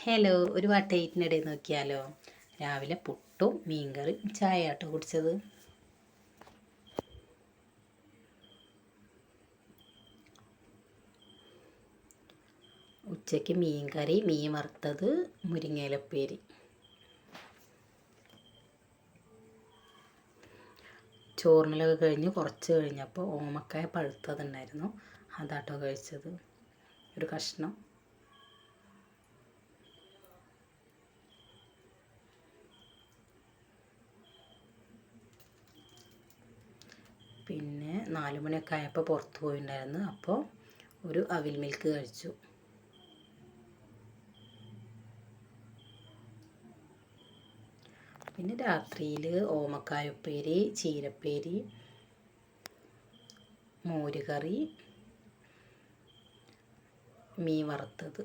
Hello, ഒരു വട്ടയിറ്റിനിടെ നോക്കിയാലോ. രാവിലെ പുട്ടും മീൻകറിയും ചായ ആട്ടോ കുടിച്ചത്. ഉച്ചയ്ക്ക് മീൻകറി, മീൻ വറുത്തത്, മുരിങ്ങയിലപ്പേരി. ചോറിനലൊക്കെ കഴിഞ്ഞ് കുറച്ച് കഴിഞ്ഞപ്പോൾ ഓമക്കായ പഴുത്തതുണ്ടായിരുന്നു, അതാട്ടോ കഴിച്ചത്. ഒരു കഷ്ണം. പിന്നെ 4 മണിയൊക്കെ ആയപ്പോൾ പുറത്ത് പോയിട്ടുണ്ടായിരുന്നു, അപ്പോൾ ഒരു അവിൽ മിൽക്ക് കഴിച്ചു. പിന്നെ രാത്രിയിൽ ഓമക്കായ ഉപ്പേരി, ചീരപ്പേരി, മോരുകറി, മീൻ വറുത്തത്.